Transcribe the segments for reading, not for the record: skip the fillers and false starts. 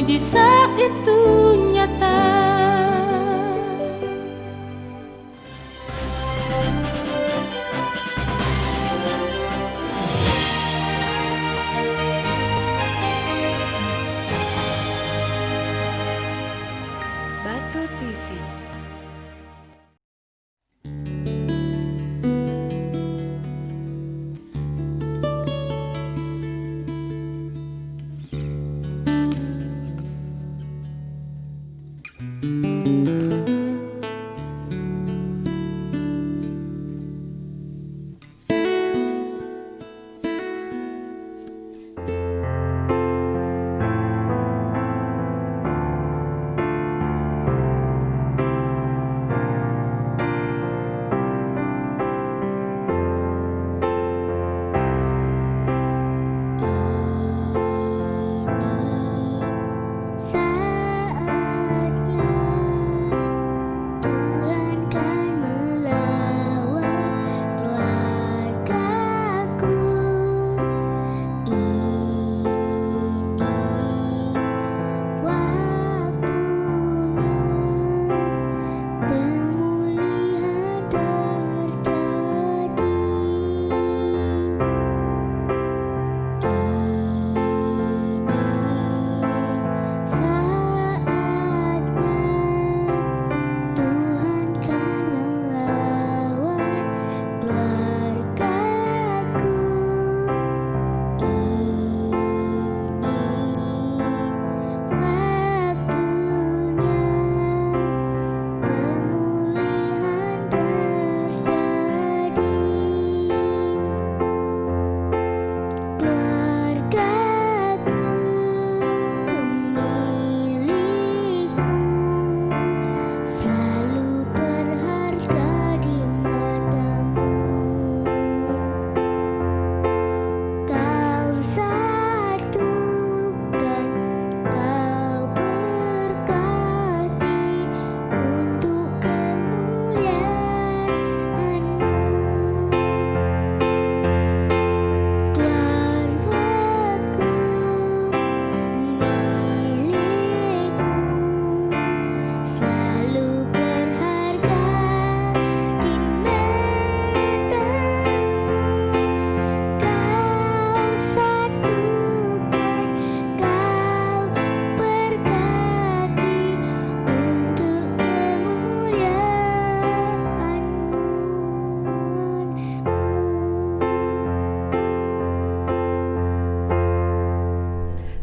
mujizat itu nyata. Batu TV.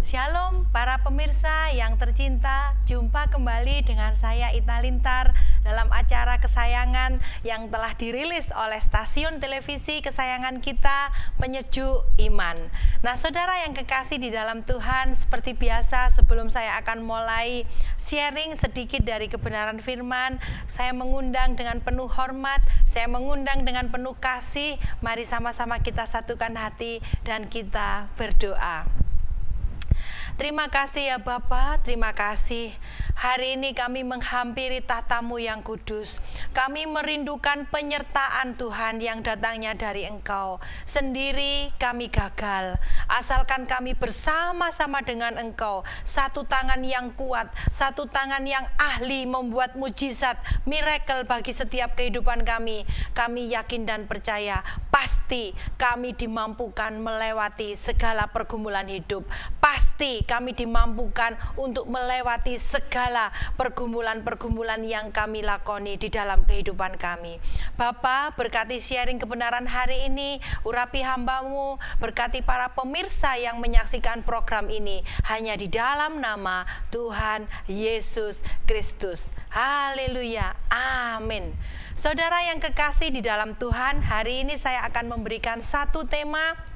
Shalom para pemirsa yang tercinta, jumpa kembali dengan saya Ita Lintar dalam acara kesayangan yang telah dirilis oleh stasiun televisi kesayangan kita, Penyejuk Iman. Nah saudara yang kekasih di dalam Tuhan, seperti biasa sebelum saya akan mulai sharing sedikit dari kebenaran firman, saya mengundang dengan penuh hormat, saya mengundang dengan penuh kasih, mari sama-sama kita satukan hati dan kita berdoa. Terima kasih ya Bapa, terima kasih. Hari ini kami menghampiri tahta-Mu yang kudus. Kami merindukan penyertaan Tuhan yang datangnya dari Engkau. Sendiri kami gagal. Asalkan kami bersama-sama dengan Engkau. Satu tangan yang kuat, satu tangan yang ahli membuat mujizat, miracle bagi setiap kehidupan kami. Kami yakin dan percaya, pasti kami dimampukan melewati segala pergumulan hidup. Pasti kami dimampukan untuk melewati segala pergumulan-pergumulan yang kami lakoni di dalam kehidupan kami. Bapa, berkati sharing kebenaran hari ini, urapi hamba-Mu, berkati para pemirsa yang menyaksikan program ini, hanya di dalam nama Tuhan Yesus Kristus. Haleluya, amin. Saudara yang kekasih di dalam Tuhan, hari ini saya akan memberikan satu tema,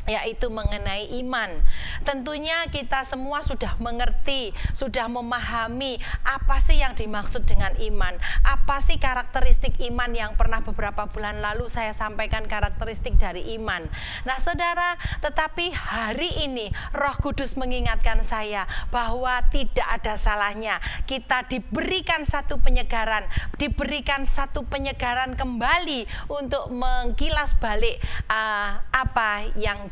yaitu mengenai iman. Tentunya kita semua sudah mengerti, sudah memahami apa sih yang dimaksud dengan iman. Apa sih karakteristik iman yang pernah beberapa bulan lalu saya sampaikan karakteristik dari iman. Nah saudara, tetapi hari ini Roh Kudus mengingatkan saya bahwa tidak ada salahnya kita diberikan satu penyegaran kembali untuk mengkilas balik apa yang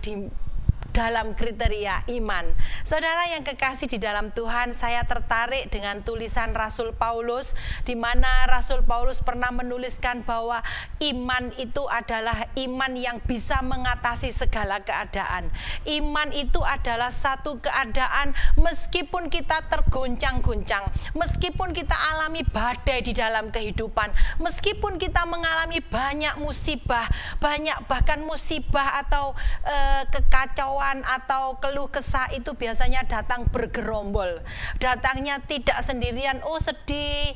dalam kriteria iman. Saudara yang kekasih di dalam Tuhan, saya tertarik dengan tulisan Rasul Paulus, di mana Rasul Paulus pernah menuliskan bahwa iman itu adalah iman yang bisa mengatasi segala keadaan. Iman itu adalah satu keadaan meskipun kita tergoncang-goncang, meskipun kita alami badai di dalam kehidupan, meskipun kita mengalami banyak musibah, banyak bahkan musibah atau kekacauan atau keluh kesah itu biasanya datang bergerombol. Datangnya tidak sendirian, oh sedih,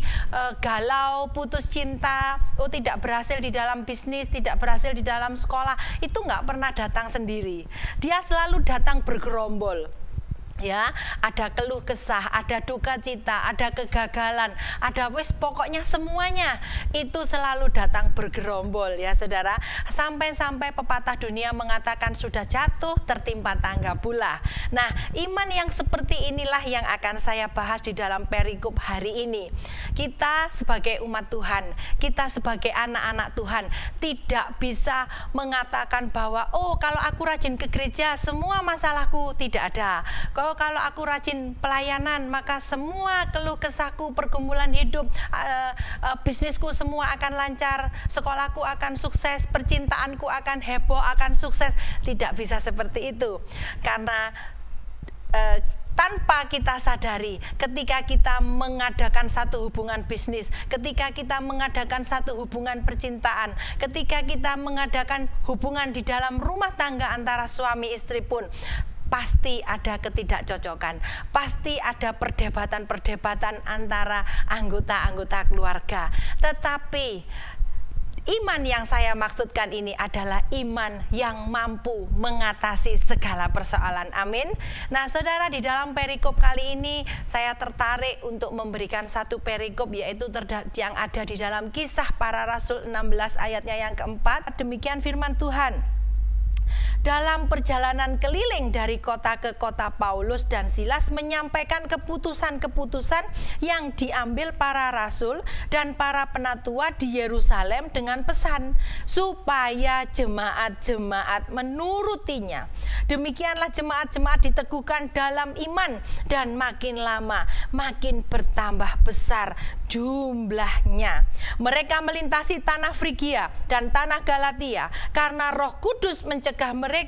galau, putus cinta, oh tidak berhasil di dalam bisnis, tidak berhasil di dalam sekolah. Itu nggak pernah datang sendiri. Dia selalu datang bergerombol. Ya, ada keluh kesah, ada duka cita, ada kegagalan, ada pokoknya semuanya itu selalu datang bergerombol ya saudara. Sampai-sampai pepatah dunia mengatakan sudah jatuh tertimpa tangga pula. Nah, iman yang seperti inilah yang akan saya bahas di dalam perikop hari ini. Kita sebagai umat Tuhan, kita sebagai anak-anak Tuhan tidak bisa mengatakan bahwa oh kalau aku rajin ke gereja semua masalahku tidak ada. Kalau aku rajin pelayanan maka semua keluh kesahku, pergumulan hidup, bisnisku semua akan lancar, sekolahku akan sukses, percintaanku akan heboh, akan sukses. Tidak bisa seperti itu. Karena tanpa kita sadari, ketika kita mengadakan satu hubungan bisnis, ketika kita mengadakan satu hubungan percintaan, ketika kita mengadakan hubungan di dalam rumah tangga antara suami istri pun, pasti ada ketidakcocokan, pasti ada perdebatan-perdebatan antara anggota-anggota keluarga. Tetapi iman yang saya maksudkan ini adalah iman yang mampu mengatasi segala persoalan. Amin. Nah saudara, di dalam perikop kali ini saya tertarik untuk memberikan satu perikop, yaitu yang ada di dalam Kisah Para Rasul 16 ayatnya yang keempat. Demikian firman Tuhan. Dalam perjalanan keliling dari kota ke kota, Paulus dan Silas menyampaikan keputusan-keputusan yang diambil para rasul dan para penatua di Yerusalem dengan pesan supaya jemaat-jemaat menurutinya. Demikianlah jemaat-jemaat diteguhkan dalam iman dan makin lama makin bertambah besar jumlahnya. Mereka melintasi tanah Frigia dan tanah Galatia karena Roh Kudus mencegah mereka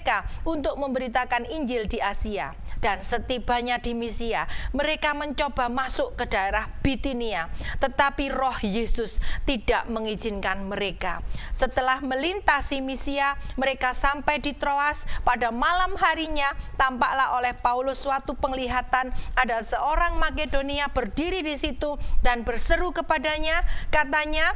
untuk memberitakan Injil di Asia. Dan setibanya di Misia, mereka mencoba masuk ke daerah Bitinia, tetapi Roh Yesus tidak mengizinkan mereka. Setelah melintasi Misia, mereka sampai di Troas. Pada malam harinya tampaklah oleh Paulus suatu penglihatan, ada seorang Makedonia berdiri di situ dan berseru kepadanya, katanya,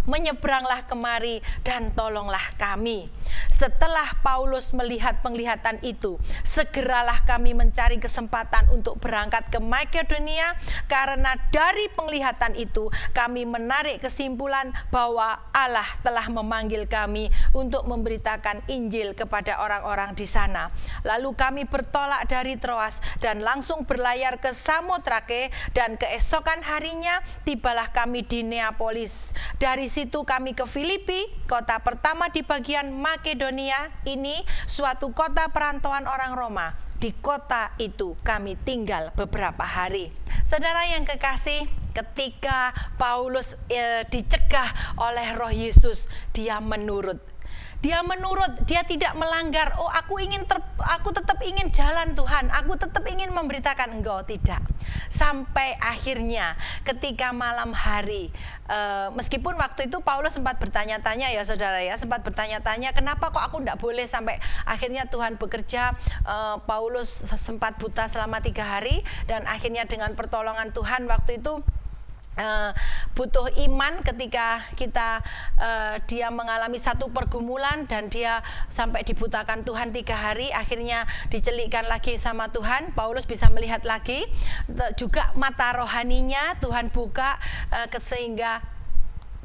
menyeberanglah kemari dan tolonglah kami. Setelah Paulus melihat penglihatan itu, segeralah kami mencari kesempatan untuk berangkat ke Makedonia, karena dari penglihatan itu kami menarik kesimpulan bahwa Allah telah memanggil kami untuk memberitakan Injil kepada orang-orang di sana. Lalu kami bertolak dari Troas dan langsung berlayar ke Samotrake, dan keesokan harinya tibalah kami di Neapolis. Dari situ kami ke Filipi, kota pertama di bagian Makedonia. Ini suatu kota perantauan orang Roma. Di kota itu kami tinggal beberapa hari. Saudara yang kekasih, ketika Paulus dicegah oleh Roh Yesus, dia menurut. Dia tidak melanggar. Oh, aku tetap ingin jalan Tuhan, aku tetap ingin memberitakan Engkau. Tidak. Sampai akhirnya ketika malam hari, meskipun waktu itu Paulus sempat bertanya-tanya ya saudara ya, sempat bertanya-tanya kenapa kok aku tidak boleh, sampai akhirnya Tuhan bekerja. Paulus sempat buta selama 3 hari, dan akhirnya dengan pertolongan Tuhan waktu itu butuh iman ketika dia mengalami satu pergumulan dan dia sampai dibutakan Tuhan 3 hari, akhirnya dicelikkan lagi sama Tuhan. Paulus bisa melihat lagi, juga mata rohaninya Tuhan buka, sehingga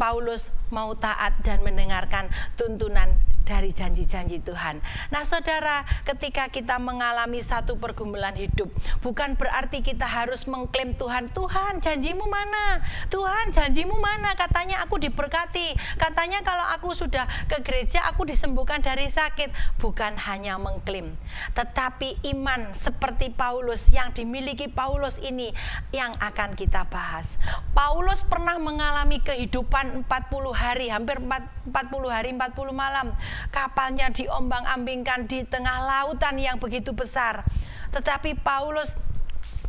Paulus mau taat dan mendengarkan tuntunan dari janji-janji Tuhan. Nah saudara, ketika kita mengalami satu pergumulan hidup, bukan berarti kita harus mengklaim Tuhan, Tuhan janjimu mana? Tuhan janjimu mana? Katanya aku diberkati, katanya kalau aku sudah ke gereja aku disembuhkan dari sakit. Bukan hanya mengklaim, tetapi iman seperti Paulus yang dimiliki Paulus ini yang akan kita bahas. Paulus pernah mengalami kehidupan 40 hari, hampir 40 hari 40 malam. Kapalnya diombang-ambingkan di tengah lautan yang begitu besar. Tetapi Paulus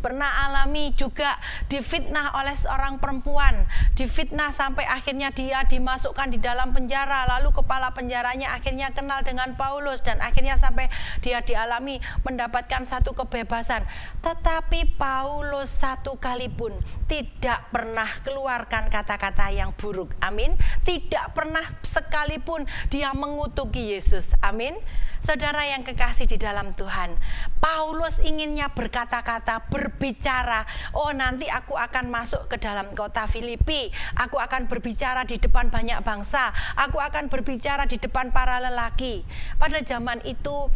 pernah alami juga difitnah oleh seorang perempuan, difitnah sampai akhirnya dia dimasukkan di dalam penjara, lalu kepala penjaranya akhirnya kenal dengan Paulus dan akhirnya sampai dia dialami mendapatkan satu kebebasan. Tetapi Paulus satu kali pun tidak pernah keluarkan kata-kata yang buruk, amin. Tidak pernah sekalipun dia mengutuki Yesus, amin. Saudara yang kekasih di dalam Tuhan, Paulus inginnya berkata-kata, berbicara, oh nanti aku akan masuk ke dalam kota Filipi, aku akan berbicara di depan banyak bangsa, aku akan berbicara di depan para lelaki. Pada zaman itu,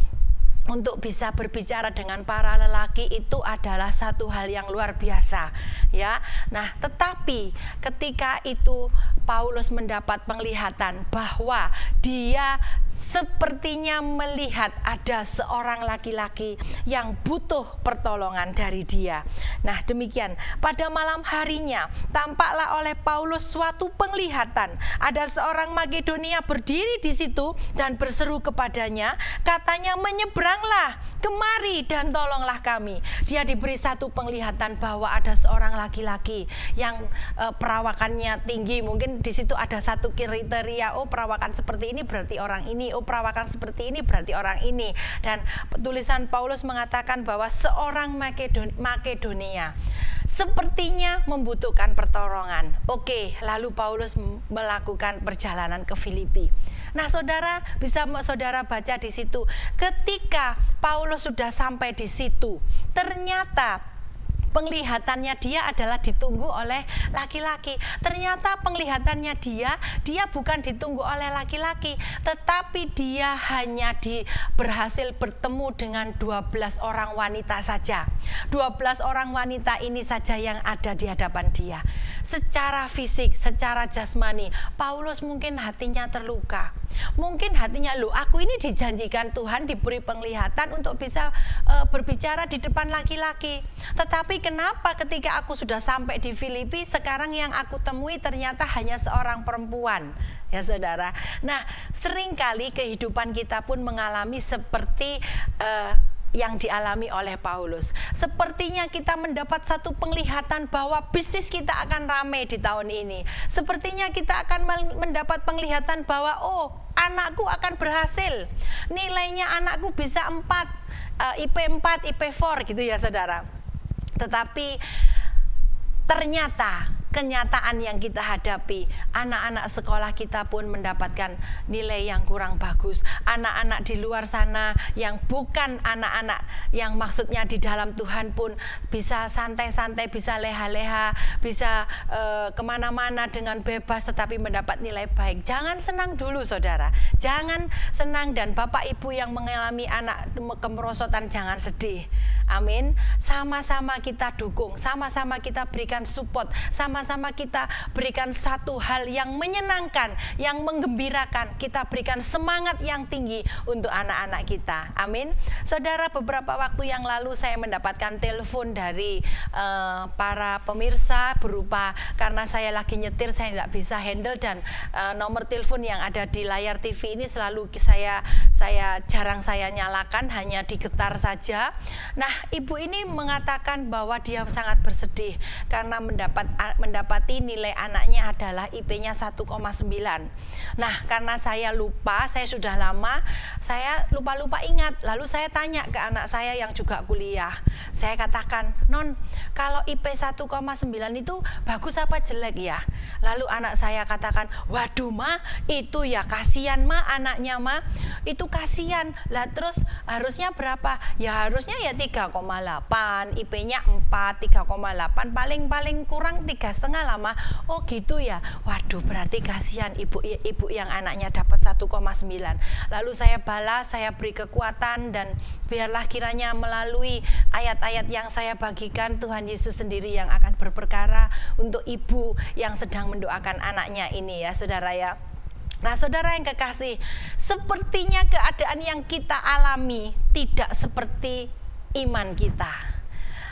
untuk bisa berbicara dengan para lelaki itu adalah satu hal yang luar biasa, ya. Nah, tetapi ketika itu Paulus mendapat penglihatan bahwa dia sepertinya melihat ada seorang laki-laki yang butuh pertolongan dari dia. Nah, demikian. Pada malam harinya tampaklah oleh Paulus suatu penglihatan. Ada seorang Makedonia berdiri di situ dan berseru kepadanya, katanya, menyeberanglah kemari dan tolonglah kami. Dia diberi satu penglihatan bahwa ada seorang laki-laki yang perawakannya tinggi. Mungkin di situ ada satu kriteria, oh perawakan seperti ini berarti orang ini, oh perawakan seperti ini berarti orang ini. Dan tulisan Paulus mengatakan bahwa seorang Makedonia sepertinya membutuhkan pertolongan. Oke, lalu Paulus melakukan perjalanan ke Filipi. Nah, saudara bisa saudara baca di situ. Ketika Paulus sudah sampai di situ, ternyata penglihatannya dia adalah ditunggu oleh laki-laki. Ternyata penglihatannya dia bukan ditunggu oleh laki-laki, tetapi dia hanya berhasil bertemu dengan 12 orang wanita saja. 12 orang wanita ini saja yang ada di hadapan dia. Secara fisik, secara jasmani, Paulus mungkin hatinya terluka. Mungkin hatinya, loh aku ini dijanjikan Tuhan diberi penglihatan untuk bisa berbicara di depan laki-laki. Tetapi kenapa ketika aku sudah sampai di Filipi, sekarang yang aku temui ternyata hanya seorang perempuan, ya saudara. Nah, seringkali kehidupan kita pun mengalami seperti yang dialami oleh Paulus. Sepertinya kita mendapat satu penglihatan bahwa bisnis kita akan ramai di tahun ini. Sepertinya kita akan mendapat penglihatan bahwa oh, anakku akan berhasil. Nilainya anakku bisa 4, IP 4, IP 4 gitu ya saudara. Tetapi ternyata kenyataan yang kita hadapi, anak-anak sekolah kita pun mendapatkan nilai yang kurang bagus. Anak-anak di luar sana yang bukan anak-anak yang maksudnya di dalam Tuhan pun bisa santai-santai, bisa leha-leha, bisa kemana-mana dengan bebas tetapi mendapat nilai baik. Jangan senang dulu saudara, jangan senang, dan Bapak Ibu yang mengalami anak kemerosotan jangan sedih. Amin. Sama-sama kita dukung, sama-sama kita berikan support, sama-sama kita berikan satu hal yang menyenangkan, yang menggembirakan. Kita berikan semangat yang tinggi untuk anak-anak kita. Amin. Saudara, beberapa waktu yang lalu saya mendapatkan telepon dari para pemirsa berupa, karena saya lagi nyetir saya tidak bisa handle, dan nomor telepon yang ada di layar TV ini selalu saya jarang saya nyalakan, hanya digetar saja. Nah, ibu ini mengatakan bahwa dia sangat bersedih karena mendapati nilai anaknya adalah IP-nya 1,9. Nah, karena saya lupa, saya sudah lama, saya lupa ingat. Lalu saya tanya ke anak saya yang juga kuliah. Saya katakan, "Non, kalau IP 1,9 itu bagus apa jelek ya?" Lalu anak saya katakan, "Waduh Ma, itu ya kasihan Ma, anaknya Ma, itu kasihan. Lah terus harusnya berapa?" Ya harusnya ya 3,8, IP-nya 4, 3,8, paling kurang 3,9 3,5 lama. Oh gitu ya. Waduh, berarti kasihan ibu yang anaknya dapat 1,9. Lalu saya balas, saya beri kekuatan, dan biarlah kiranya melalui ayat-ayat yang saya bagikan, Tuhan Yesus sendiri yang akan berperkara untuk ibu yang sedang mendoakan anaknya ini ya saudara ya. Nah saudara yang kekasih, sepertinya keadaan yang kita alami tidak seperti iman kita.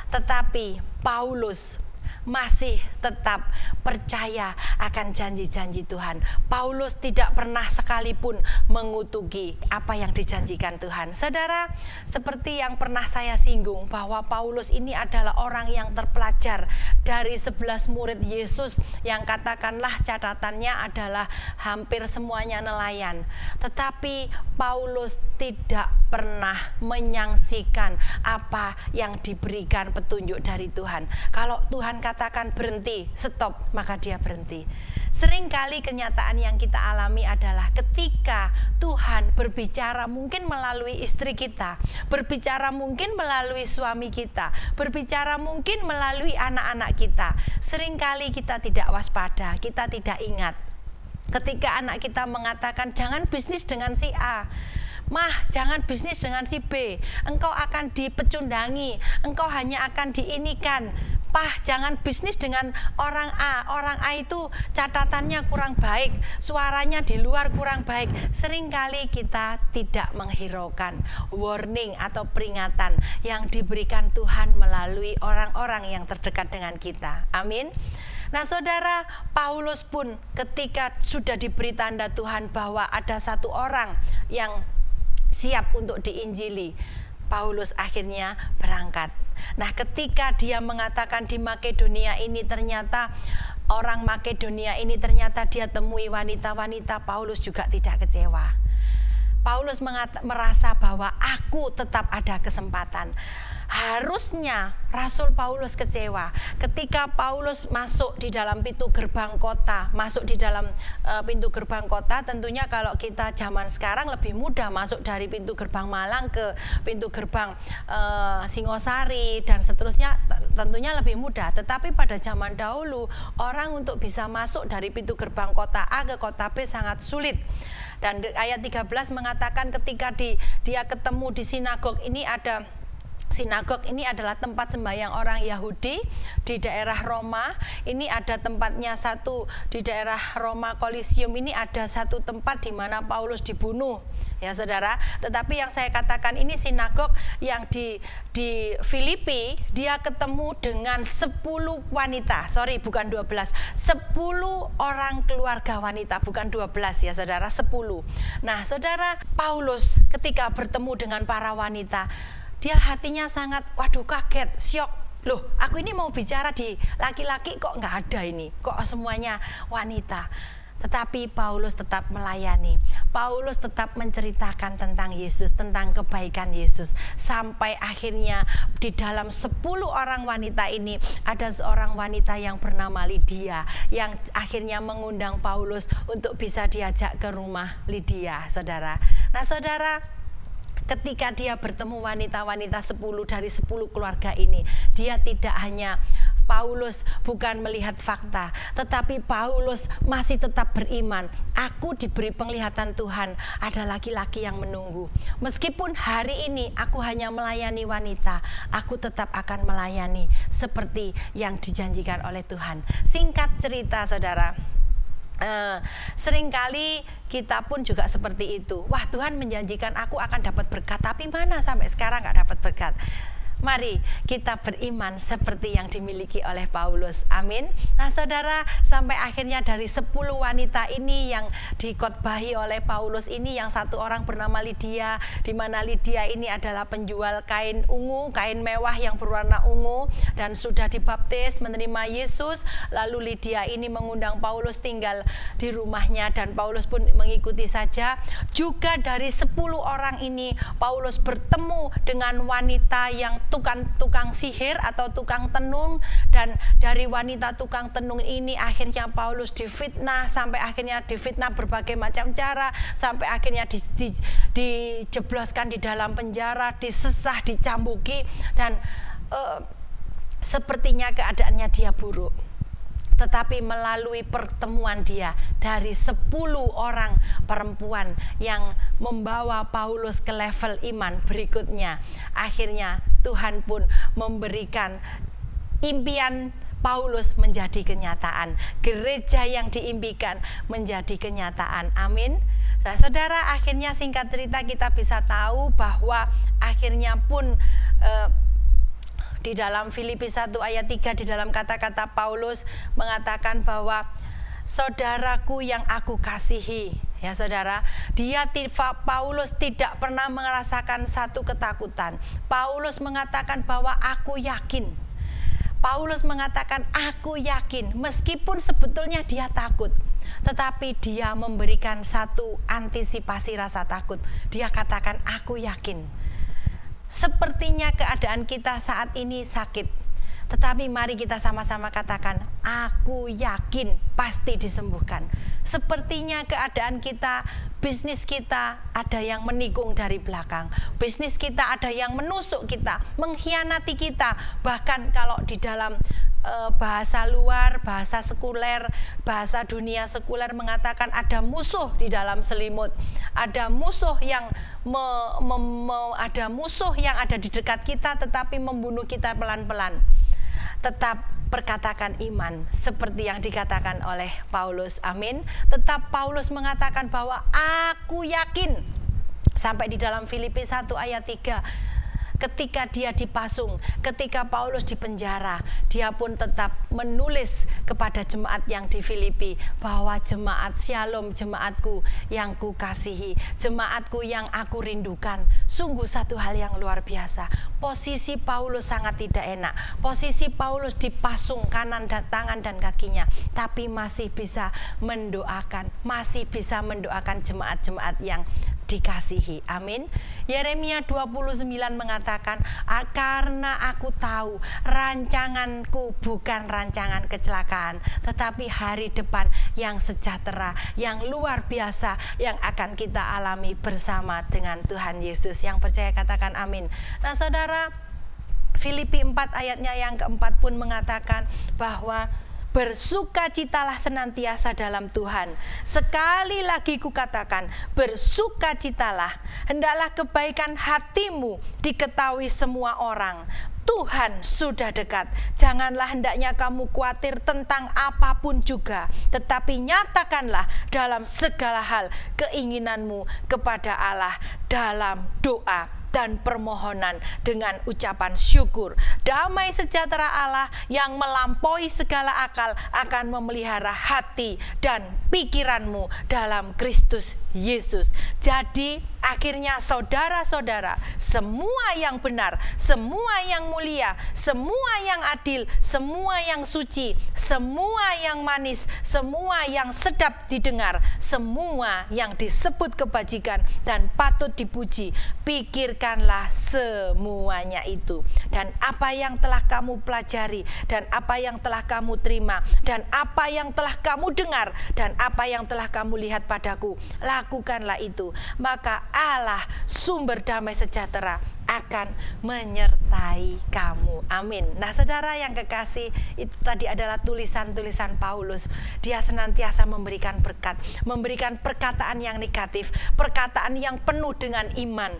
Tetapi Paulus masih tetap percaya akan janji-janji Tuhan. Paulus tidak pernah sekalipun mengutuki apa yang dijanjikan Tuhan. Saudara, seperti yang pernah saya singgung bahwa Paulus ini adalah orang yang terpelajar dari 11 murid Yesus yang katakanlah catatannya adalah hampir semuanya nelayan. Tetapi Paulus tidak pernah menyaksikan apa yang diberikan petunjuk dari Tuhan. Kalau Tuhan katakan berhenti, stop, maka dia berhenti. Seringkali kenyataan yang kita alami adalah ketika Tuhan berbicara mungkin melalui istri kita, berbicara mungkin melalui suami kita, berbicara mungkin melalui anak-anak kita. Seringkali kita tidak waspada, kita tidak ingat. Ketika anak kita mengatakan jangan bisnis dengan si A, Mah, jangan bisnis dengan si B, engkau akan dipecundangi, engkau hanya akan diinikan. Pah, jangan bisnis dengan orang A. Orang A itu catatannya kurang baik, suaranya di luar kurang baik. Seringkali kita tidak menghiraukan warning atau peringatan yang diberikan Tuhan melalui orang-orang yang terdekat dengan kita. Amin. Nah saudara, Paulus pun ketika sudah diberi tanda Tuhan bahwa ada satu orang yang siap untuk diinjili, Paulus akhirnya berangkat. Nah ketika dia mengatakan di Makedonia ini ternyata orang Makedonia ini ternyata dia temui wanita-wanita, Paulus juga tidak kecewa. Paulus merasa bahwa aku tetap ada kesempatan. Harusnya Rasul Paulus kecewa ketika Paulus masuk di dalam pintu gerbang kota. Masuk di dalam pintu gerbang kota, tentunya kalau kita zaman sekarang lebih mudah masuk dari pintu gerbang Malang ke pintu gerbang Singosari dan seterusnya, tentunya lebih mudah. Tetapi pada zaman dahulu orang untuk bisa masuk dari pintu gerbang kota A ke kota B sangat sulit. Dan ayat 13 mengatakan ketika dia ketemu di sinagog ini, ada sinagog ini adalah tempat sembahyang orang Yahudi di daerah Roma. Ini ada tempatnya satu di daerah Roma Kolisium, ini ada satu tempat di mana Paulus dibunuh ya saudara. Tetapi yang saya katakan ini sinagog yang di Filipi, dia ketemu dengan 10 wanita, bukan 12, 10 orang keluarga wanita, bukan 12 ya saudara, 10. Nah saudara, Paulus ketika bertemu dengan para wanita, dia hatinya sangat, waduh kaget, syok. Loh, aku ini mau bicara di laki-laki kok nggak ada ini, kok semuanya wanita. Tetapi Paulus tetap melayani. Paulus tetap menceritakan tentang Yesus, tentang kebaikan Yesus. Sampai akhirnya di dalam 10 orang wanita ini ada seorang wanita yang bernama Lydia, yang akhirnya mengundang Paulus untuk bisa diajak ke rumah Lydia, saudara. Nah saudara, ketika dia bertemu wanita-wanita 10 dari 10 keluarga ini, dia tidak hanya, Paulus bukan melihat fakta, tetapi Paulus masih tetap beriman. Aku diberi penglihatan Tuhan, ada laki-laki yang menunggu. Meskipun hari ini aku hanya melayani wanita, aku tetap akan melayani seperti yang dijanjikan oleh Tuhan. Singkat cerita saudara, seringkali kita pun juga seperti itu. Wah, Tuhan menjanjikan aku akan dapat berkat, tapi mana sampai sekarang gak dapat berkat. Mari kita beriman seperti yang dimiliki oleh Paulus. Amin. Nah saudara, sampai akhirnya dari 10 wanita ini yang dikhotbahi oleh Paulus ini, yang satu orang bernama Lydia, di mana Lydia ini adalah penjual kain ungu, kain mewah yang berwarna ungu, dan sudah dibaptis, menerima Yesus. Lalu Lydia ini mengundang Paulus tinggal di rumahnya, dan Paulus pun mengikuti saja. Juga dari 10 orang ini Paulus bertemu dengan wanita yang tukang sihir atau tukang tenung, dan dari wanita tukang tenung ini akhirnya Paulus difitnah, sampai akhirnya difitnah berbagai macam cara, sampai akhirnya dijebloskan di dalam penjara, disesah, dicambuki, dan sepertinya keadaannya dia buruk. tetapi melalui pertemuan dia dari 10 orang perempuan yang membawa Paulus ke level iman berikutnya. Akhirnya Tuhan pun memberikan impian Paulus menjadi kenyataan. Gereja yang diimpikan menjadi kenyataan. Amin. Nah, saudara, akhirnya singkat cerita kita bisa tahu bahwa akhirnya pun di dalam Filipi 1 ayat 3 di dalam kata-kata Paulus mengatakan bahwa saudaraku yang aku kasihi, ya saudara, Paulus tidak pernah merasakan satu ketakutan. Paulus mengatakan bahwa aku yakin. Paulus mengatakan aku yakin, meskipun sebetulnya dia takut, tetapi dia memberikan satu antisipasi rasa takut. Dia katakan aku yakin. Sepertinya keadaan kita saat ini sakit, tetapi mari kita sama-sama katakan aku yakin pasti disembuhkan. Sepertinya keadaan kita, bisnis kita ada yang menikung dari belakang, bisnis kita ada yang menusuk kita, mengkhianati kita. Bahkan kalau di dalam bahasa luar, bahasa sekuler, bahasa dunia sekuler mengatakan ada musuh di dalam selimut, ada musuh yang ada di dekat kita tetapi membunuh kita pelan-pelan. Tetap perkatakan iman seperti yang dikatakan oleh Paulus. Amin. Tetap Paulus mengatakan bahwa aku yakin. Sampai di dalam Filipi 1 ayat 3, ketika dia dipasung, ketika Paulus dipenjara, dia pun tetap menulis kepada jemaat yang di Filipi bahwa jemaat Shalom, jemaatku yang kukasihi, jemaatku yang aku rindukan. Sungguh satu hal yang luar biasa. Posisi Paulus sangat tidak enak. Posisi Paulus dipasung kanan dan tangan dan kakinya, tapi masih bisa mendoakan, jemaat-jemaat yang dikasihi. Amin. Yeremia 29 mengatakan, karena aku tahu rancanganku bukan rancangan kecelakaan, tetapi hari depan yang sejahtera, yang luar biasa yang akan kita alami bersama dengan Tuhan Yesus. Yang percaya katakan amin. Nah saudara, Filipi 4 ayatnya yang keempat pun mengatakan bahwa bersukacitalah senantiasa dalam Tuhan. Sekali lagi kukatakan, bersukacitalah. Hendaklah kebaikan hatimu diketahui semua orang. Tuhan sudah dekat. Janganlah hendaknya kamu khawatir tentang apapun juga, tetapi nyatakanlah dalam segala hal keinginanmu kepada Allah dalam doa dan permohonan dengan ucapan syukur. Damai sejahtera Allah yang melampaui segala akal akan memelihara hati dan pikiranmu dalam Kristus Yesus. Jadi akhirnya saudara-saudara, semua yang benar, semua yang mulia, semua yang adil, semua yang suci, semua yang manis, semua yang sedap didengar, semua yang disebut kebajikan dan patut dipuji, pikirkanlah semuanya itu. Dan apa yang telah kamu pelajari, dan apa yang telah kamu terima, dan apa yang telah kamu dengar, dan apa yang telah kamu lihat padaku, lakukanlah itu. Maka Allah sumber damai sejahtera akan menyertai kamu. Amin. Nah saudara yang kekasih, itu tadi adalah tulisan-tulisan Paulus. Dia senantiasa memberikan berkat, memberikan perkataan yang negatif, perkataan yang penuh dengan iman,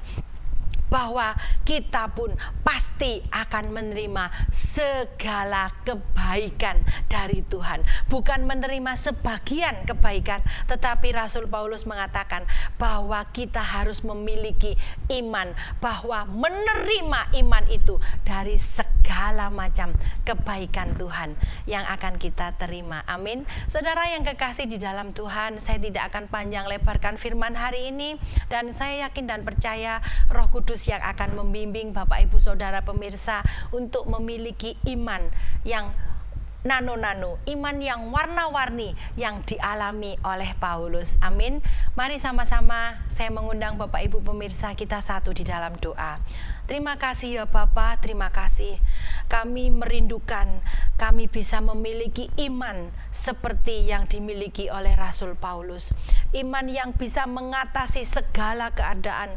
bahwa kita pun pasti akan menerima segala kebaikan dari Tuhan. Bukan menerima sebagian kebaikan, tetapi Rasul Paulus mengatakan bahwa kita harus memiliki iman, bahwa menerima iman itu dari segala macam kebaikan Tuhan yang akan kita terima. Amin. Saudara yang kekasih di dalam Tuhan, saya tidak akan panjang lebarkan firman hari ini, dan saya yakin dan percaya Roh Kudus yang akan membimbing Bapak Ibu Saudara pemirsa untuk memiliki iman yang nano-nano, iman yang warna-warni yang dialami oleh Paulus. Amin. Mari sama-sama saya mengundang Bapak Ibu pemirsa kita satu di dalam doa. Terima kasih ya Bapa, terima kasih. Kami merindukan kami bisa memiliki iman seperti yang dimiliki oleh Rasul Paulus. iman yang bisa mengatasi segala keadaan,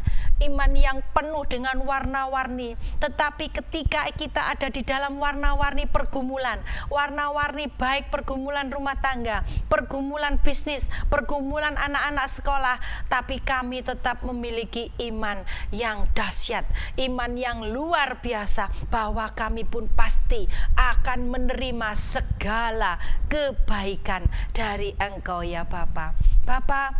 iman yang penuh dengan warna-warni. Tetapi ketika kita ada di dalam warna-warni pergumulan, warna-warni baik pergumulan rumah tangga, pergumulan bisnis, pergumulan anak-anak sekolah, tapi kami tetap memiliki iman yang dahsyat, iman yang luar biasa, bahwa kami pun pasti akan menerima segala kebaikan dari Engkau ya Bapa. Bapa,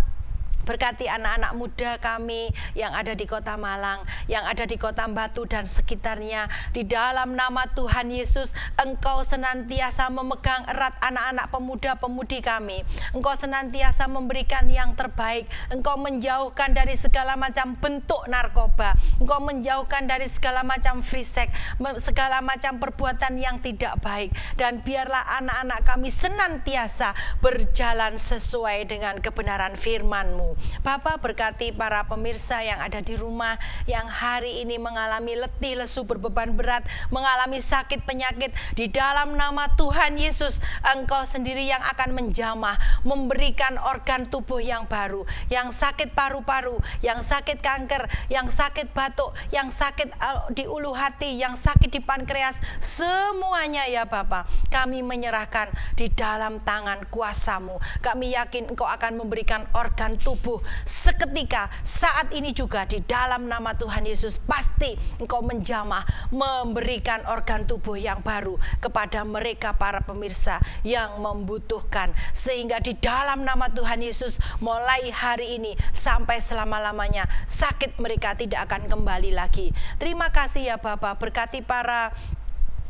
berkati anak-anak muda kami yang ada di Kota Malang, yang ada di Kota Batu dan sekitarnya. Di dalam nama Tuhan Yesus, Engkau senantiasa memegang erat anak-anak pemuda-pemudi kami. Engkau senantiasa memberikan yang terbaik. Engkau menjauhkan dari segala macam bentuk narkoba. Engkau menjauhkan dari segala macam free sex, segala macam perbuatan yang tidak baik. Dan biarlah anak-anak kami senantiasa berjalan sesuai dengan kebenaran firman-Mu. Bapa, berkati para pemirsa yang ada di rumah, yang hari ini mengalami letih, lesu, berbeban berat, mengalami sakit penyakit. Di dalam nama Tuhan Yesus, Engkau sendiri yang akan menjamah, memberikan organ tubuh yang baru. Yang sakit paru-paru, yang sakit kanker, yang sakit batuk, yang sakit di ulu hati, yang sakit di pankreas, semuanya ya Bapa, kami menyerahkan di dalam tangan kuasa-Mu. Kami yakin Engkau akan memberikan organ tubuh seketika saat ini juga di dalam nama Tuhan Yesus. Pasti Engkau menjamah, memberikan organ tubuh yang baru kepada mereka para pemirsa yang membutuhkan, sehingga di dalam nama Tuhan Yesus mulai hari ini sampai selama-lamanya sakit mereka tidak akan kembali lagi. Terima kasih ya Bapa, berkati para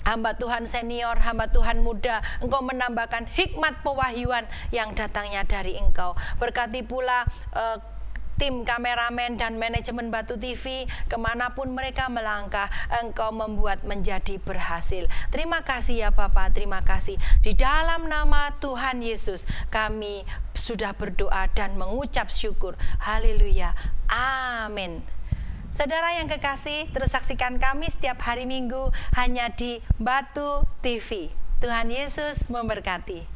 hamba Tuhan senior, hamba Tuhan muda. Engkau menambahkan hikmat pewahyuan yang datangnya dari Engkau. Berkati pula tim kameramen dan manajemen Batu TV, kemanapun mereka melangkah, Engkau membuat menjadi berhasil. Terima kasih ya Bapa, terima kasih. Di dalam nama Tuhan Yesus kami sudah berdoa dan mengucap syukur. Haleluya, amin. Saudara yang kekasih, terus saksikan kami setiap hari Minggu hanya di Batu TV. Tuhan Yesus memberkati.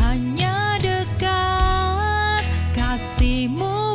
Hanya dekat kasih-Mu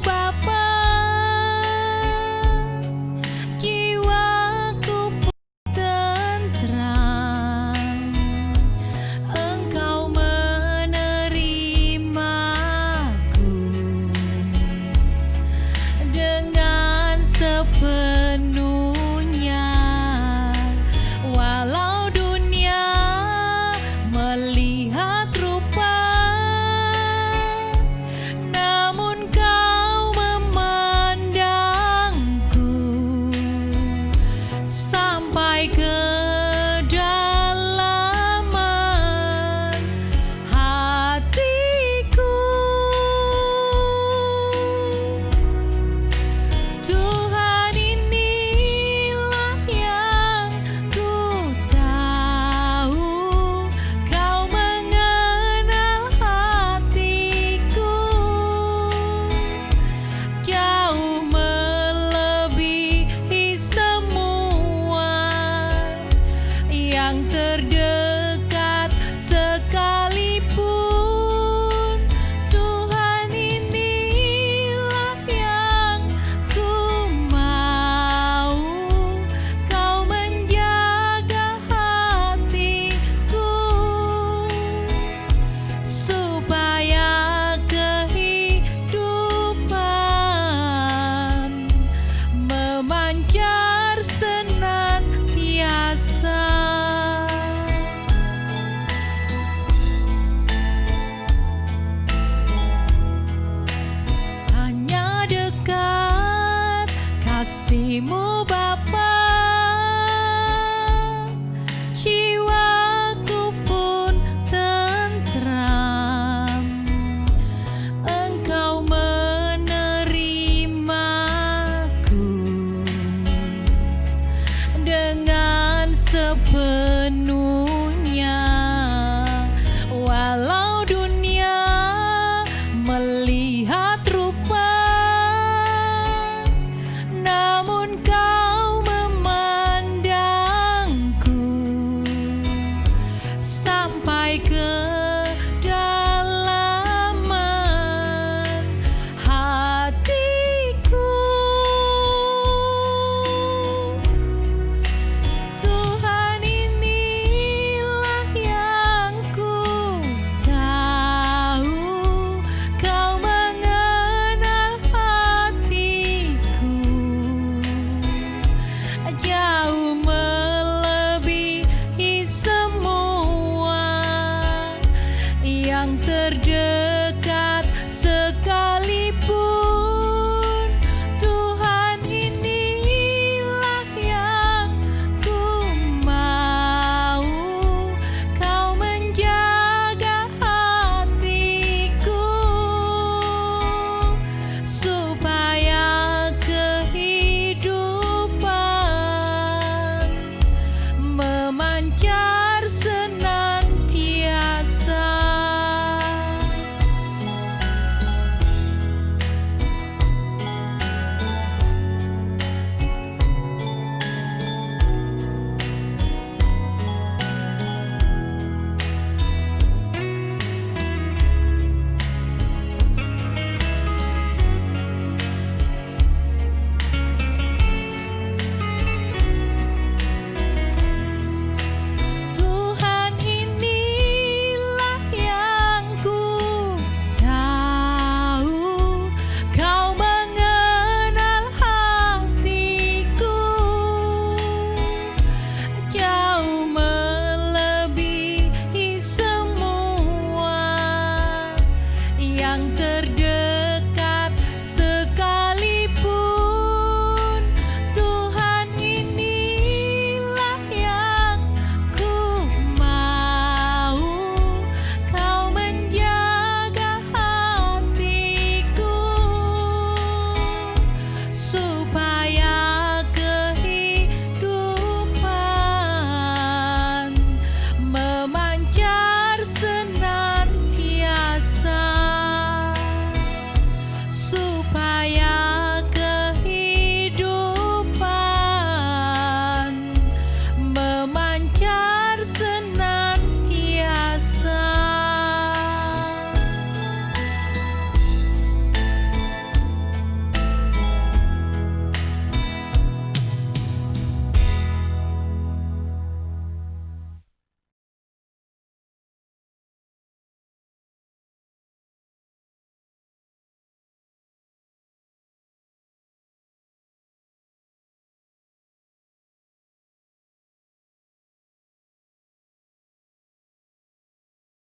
terdengar